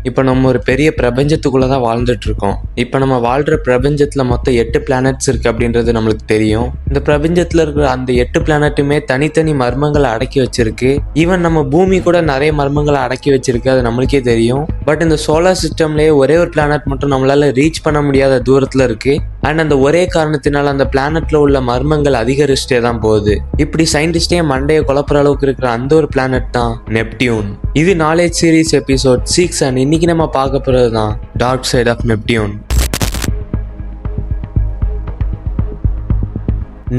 இப்போ நம்ம ஒரு பெரிய பிரபஞ்சத்துக்குள்ளே தான் வாழ்ந்துட்டு இருக்கோம். இப்போ நம்ம வாழ்கிற பிரபஞ்சத்தில் மொத்தம் 8 பிளானட்ஸ் இருக்குது அப்படின்றது நம்மளுக்கு தெரியும். இந்த பிரபஞ்சத்தில் இருக்கிற அந்த 8 பிளானட்டுமே தனித்தனி மர்மங்களை அடக்கி வச்சிருக்கு. ஈவன் நம்ம பூமி கூட நிறைய மர்மங்களை அடக்கி வச்சிருக்கு, அது நம்மளுக்கே தெரியும். பட் இந்த சோலார் சிஸ்டம்லேயே ஒரே ஒரு பிளானட் மட்டும் நம்மளால ரீச் பண்ண முடியாத தூரத்தில் இருக்கு. அண்ட் அந்த ஒரே காரணத்தினால அந்த பிளானட்ல உள்ள மர்மங்கள் அதிகரிச்சுட்டே தான் போகுது. இப்படி சயின்டிஸ்டே மண்டையை குழப்புற அளவுக்கு இருக்கிற அந்த ஒரு பிளானட் தான் நெப்டியூன். இது நாலேஜ் சீரீஸ் எபிசோட் 6 அண்ட் இன்னைக்கு நம்ம பார்க்க போறது தான் dark side of Neptune.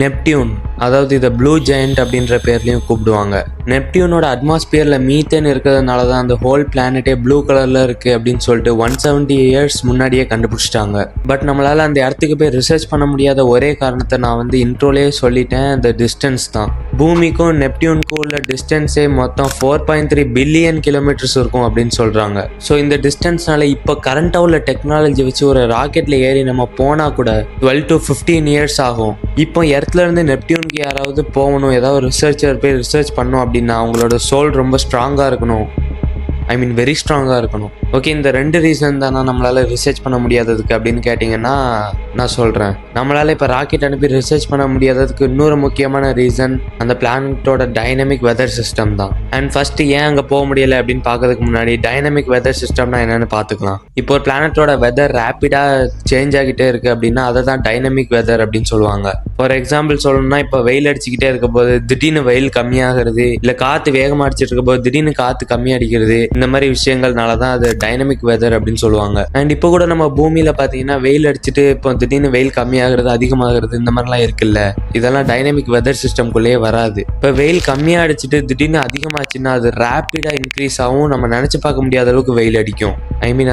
Neptune, அதாவது இதை ப்ளூ ஜெயண்ட் அப்படின்ற பேர்லையும் கூப்பிடுவாங்க. நெப்டியூனோட அட்மாஸ்பியரில் மீத்தேன் இருக்கிறதுனால தான் அந்த ஹோல் பிளானட்டே ப்ளூ கலரில் இருக்குது அப்படின்னு சொல்லிட்டு 170 இயர்ஸ் முன்னாடியே கண்டுபிடிச்சிட்டாங்க. பட் நம்மளால் அந்த இடத்துக்கு போய் ரிசர்ச் பண்ண முடியாத ஒரே காரணத்தை நான் இன்ட்ரோலேயே சொல்லிட்டேன், அந்த டிஸ்டன்ஸ் தான். பூமிக்கும் நெப்டியூனுக்கும் உள்ள டிஸ்டன்ஸே மொத்தம் 4.3 பில்லியன் கிலோமீட்டர்ஸ் இருக்கும் அப்படின்னு சொல்கிறாங்க. ஸோ இந்த டிஸ்டன்ஸ்னால இப்போ கரண்ட்டாக உள்ள டெக்னாலஜி வச்சு ஒரு ராக்கெட்டில் ஏறி நம்ம போனால் கூட 12 to 15 இயர்ஸ் ஆகும். இப்போ எர்த்லேருந்து நெப்டியூனுக்கு யாராவது போகணும், ஏதாவது ரிசர்ச்சர் போய் ரிசர்ச் பண்ணணும் அப்படின்னா அவங்களோட சோல் ரொம்ப ஸ்ட்ராங்காக இருக்கணும், வெரி ஸ்ட்ராங்காக இருக்கணும். ஓகே, இந்த 2 ரீசன் தானே நம்மளால் ரிசர்ச் பண்ண முடியாததுக்கு அப்படின்னு கேட்டிங்கன்னா நான் சொல்கிறேன். நம்மளால் இப்போ ராக்கெட் அனுப்பி ரிசர்ச் பண்ண முடியாததுக்கு இன்னொரு முக்கியமான ரீசன் அந்த பிளானட்டோட டைனமிக் வெதர் சிஸ்டம் தான். அண்ட் ஃபஸ்ட்டு ஏன் அங்கே போக முடியலை அப்படின்னு பார்க்கறதுக்கு முன்னாடி டைனமிக் வெதர் சிஸ்டம்னா என்னென்னு பார்த்துக்கலாம். இப்போ ஒரு பிளானட்டோட வெதர் ரேப்பிடாக சேஞ்ச் ஆகிட்டே இருக்குது அப்படின்னா அதை தான் டைனமிக் வெதர் அப்படின்னு சொல்லுவாங்க. ஃபார் எக்ஸாம்பிள் சொல்லணும்னா இப்போ வெயில் அடிச்சுக்கிட்டே இருக்க போது திடீர்னு வெயில் கம்மியாகிறது, இல்லை காற்று வேகமாக அடிச்சிட்டு இருக்க போது திடீர்னு காற்று கம்மியடிக்கிறது, இந்த மாதிரி விஷயங்கள்னால தான் அது டைனமிக் வெதர் அப்படின்னு சொல்லுவாங்க. அண்ட் இப்போ கூட நம்ம பூமியில பாத்தீங்கன்னா வெயில் அடிச்சுட்டு இப்போ திடீர்னு வெயில் கம்மியாகிறது அதிகமாகிறது இந்த மாதிரிலாம் இருக்குல்ல, இதெல்லாம் டைனமிக் வெதர் சிஸ்டம்குள்ளேயே வராது. இப்போ வெயில் கம்மியா அடிச்சுட்டு திடீர்னு அதிகமாச்சுன்னா அது ரேப்பிடா இன்க்ரீஸ் ஆகும், நம்ம நினைச்சு பார்க்க முடியாத அளவுக்கு வெயில் அடிக்கும்.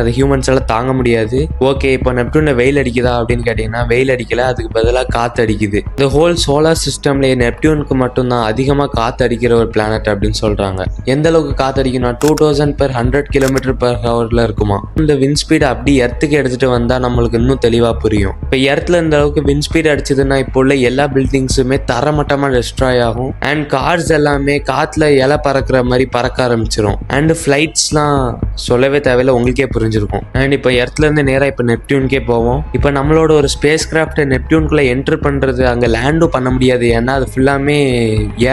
அது ஹியூமன்ஸ் எல்லாம் தாங்க முடியாது. ஓகே, இப்போ நெப்டியூன்ல வெயில் அடிக்குதா அப்படின்னு கேட்டீங்கன்னா வெயில் அடிக்கல, அதுக்கு பதிலாக காத்து அடிக்குது. இந்த ஹோல் சோலார் சிஸ்டம்லேயே நெப்டியூனுக்கு மட்டும்தான் அதிகமாக காத்து அடிக்கிற ஒரு பிளானட் அப்படின்னு சொல்றாங்க. எந்த அளவுக்கு காத்து அடிக்கும்னா 2100 km/h இருக்குமா. இந்த விண்ட் ஸ்பீட் அப்படி எர்த்துக்கு எடுத்துட்டு வந்தா நம்மளுக்கு இன்னும் தெளிவா புரியும். இப்போ எர்த்ல இந்த அளவுக்கு விண்ட் ஸ்பீட் அடிச்சதுன்னா இப்போ உள்ள எல்லா பில்டிங்ஸுமே தரமட்டமா டெஸ்ட்ராய் ஆகும். அண்ட் கார்ஸ் எல்லாமே காத்துல இலை பறக்கிற மாதிரி பறக்க ஆரம்பிச்சிடும். அண்ட் ஃபிளைட்ஸ்லாம் சொல்லவே தேவையில்லை, உங்களுக்கே புரிஞ்சிருக்கும். அண்ட் இப்போ எர்த்ல இருந்து நேராக இப்போ நெப்டியூனுக்கே போவோம். இப்போ நம்மளோட ஒரு ஸ்பேஸ் கிராஃப்ட் நெப்டியூனுக்குள்ள என்டர் பண்றது அங்கே லேண்டும் பண்ண முடியாது, ஏன்னா அது ஃபுல்லாமே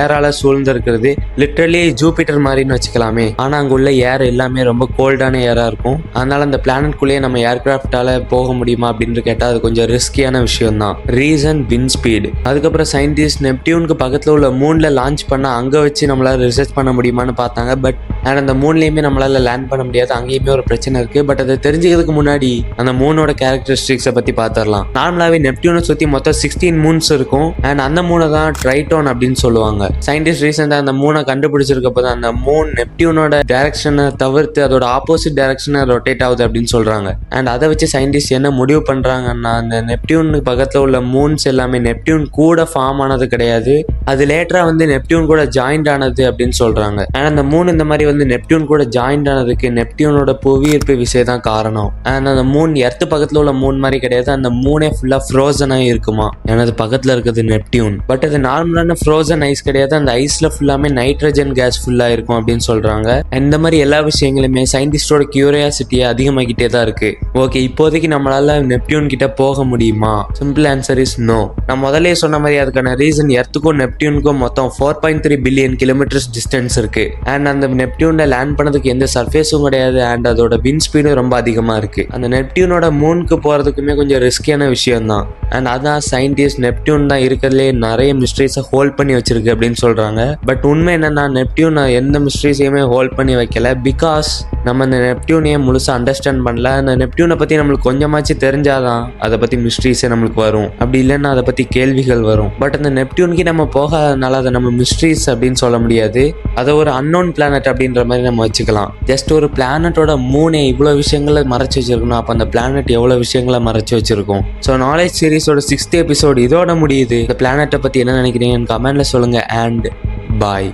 ஏரால சூழ்ந்து இருக்கிறது. லிட்டரலி ஜூபிட்டர் மாதிரின்னு வச்சுக்கலாமே. ஆனா அங்க உள்ள ஏர் எல்லாமே ரொம்ப கோல்டான ஏரா இருக்கும். அதனால அந்த பிளானட்குள்ளேயே நம்ம ஏர்கிராஃப்டால போக முடியுமா அப்படின்னு கேட்டால் அது கொஞ்சம் ரிஸ்கியான விஷயம் தான். Reason wind speed. அதுக்கப்புறம் சயின்டிஸ்ட் நெப்டியூனுக்கு பக்கத்தில் உள்ள மூன்ல லான்ச் பண்ண அங்கே வச்சு நம்மளால ரிசர்ச் பண்ண முடியுமான்னு பார்த்தாங்க. பட் அந்த மூன்லேயுமே நம்மளால லேண்ட் பண்ண முடியாது, அங்கேயுமே ஒரு பிரச்சனை இருக்கு. பட் அதை தெரிஞ்சுக்கிறதுக்கு முன்னாடி அந்த மூனோட கேரக்டரிஸ்டிக்ஸை பத்தி பார்த்துடலாம். நார்மலாவே நெப்டியூனை சுற்றி மொத்தம் 16 மூன்ஸ் இருக்கும். அண்ட் அந்த மூனை தான் ட்ரைட்டோன் அப்படின்னு சொல்லுவாங்க. சயின்டிஸ்ட் ரீசெண்டாக அந்த மூனை கண்டுபிடிச்சிருக்க போது அந்த மூன் நெப்டியூனோட டைரக்ஷனை தவிர்த்து அதோட ஆப்போசிட் டைரக்ஷனை ரொட்டேட் ஆகுது அப்படின்னு சொல்றாங்க. அண்ட் அதை வச்சு சயின்டிஸ்ட் என்ன முடிவு பண்றாங்கன்னா அந்த நெப்டியூனுக்கு பக்கத்துல உள்ள மூன்ஸ் எல்லாமே நெப்டியூன் கூட ஃபார்ம் ஆனது கிடையாது, அது லேட்டரா நெப்டியூன் கூட ஜாயிண்ட் ஆனது அப்படின்னு சொல்றாங்க. அண்ட் அந்த மூன் இந்த மாதிரி நெப்டியூன் கூட ஜாயிண்ட் ஆனதுக்கு நெப்டியூனோட புவியீர்ப்பு விசை தான் காரணம். அண்ட் அந்த மூன் எர்த்து பக்கத்துல உள்ள மூன் மாதிரி கிடையாது, அந்த மூனே ஃபுல்லா ஃப்ரோசனா இருக்குமா. ஏன்னா அது பக்கத்துல இருக்கிறது நெப்டியூன். பட் அது நார்மலான ஃப்ரோசன் ஐஸ் கிடையாது, அந்த ஐஸ்ல ஃபுல்லாமே நைட்ரஜன் கேஸ் ஃபுல்லா இருக்கும் அப்படின்னு சொல்றாங்க. இந்த மாதிரி எல்லா விஷயங்களுமே சயின்டிஸ்டோட கியூரியாசிட்டியை அதிகமாகிட்டே தான் இருக்கு. ஓகே, இப்போதைக்கு நம்மளால நெப்டியூன் கிட்ட போக முடியுமா? Simple answer is no. நான் முதலே சொன்ன மாதிரி அதுக்கான ரீசன் எர்த்துக்கும் நெப்டியூனுக்கும் மொத்தம் 4.3 பில்லியன் கிலோமீட்டர்ஸ் டிஸ்டன்ஸ் இருக்கு. அண்ட் அந்த நெப்டியூன்ல லேண்ட் பண்ணதுக்கு எந்த சர்ஃபேஸும் கிடையாது. அண்ட் அதோட விண்ட் ஸ்பீடும் ரொம்ப அதிகமா இருக்கு. அந்த நெப்டியூனோட மூனுக்கு போறதுக்குமே கொஞ்சம் ரிஸ்கியான விஷயம் தான். அண்ட் அதான் சயின்டிஸ்ட் நெப்டியூன் தான் இருக்கிறதுலே நிறைய மிஸ்ட்ரீஸை ஹோல்ட் பண்ணி வச்சிருக்கு அப்படின்னு சொல்றாங்க. பட் உண்மை என்னன்னா நெப்டியூன் எந்த மிஸ்ட்ரீஸையுமே ஹோல்ட் பண்ணி வைக்கல. பிகாஸ் நம்ம இந்த நெப்டியூனையே முழுசா அண்டர்ஸ்டாண்ட் பண்ணல. அந்த நெப்டியூனை பத்தி நம்மளுக்கு கொஞ்சமாச்சு தெரிஞ்சாதான் அதை பத்தி மிஸ்ட்ரீஸே நம்மளுக்கு வரும், அப்படி இல்லைன்னா அதை பத்தி கேள்விகள் வரும். பட் அந்த நெப்டியூனுக்கு நம்ம போகாதனால அதை நம்ம மிஸ்ட்ரீஸ் அப்படின்னு சொல்ல முடியாது, அதை ஒரு அன்னோன் பிளானட் அப்படின்ற மாதிரி நம்ம வச்சுக்கலாம். ஜஸ்ட் ஒரு பிளானட்டோட மூணே இவ்வளவு விஷயங்களை மறைச்சு வச்சிருக்கணும், அப்ப அந்த பிளானட் எவ்வளவு விஷயங்களை மறைச்சு வச்சிருக்கும். ஸோ நாலேஜ் சீரிஸோட 6th எபிசோடு இதோட முடியுது. இந்த பிளானட்டை பத்தி என்ன நினைக்கிறீங்கன்னு கமெண்ட்ல சொல்லுங்க. அண்ட் பாய்.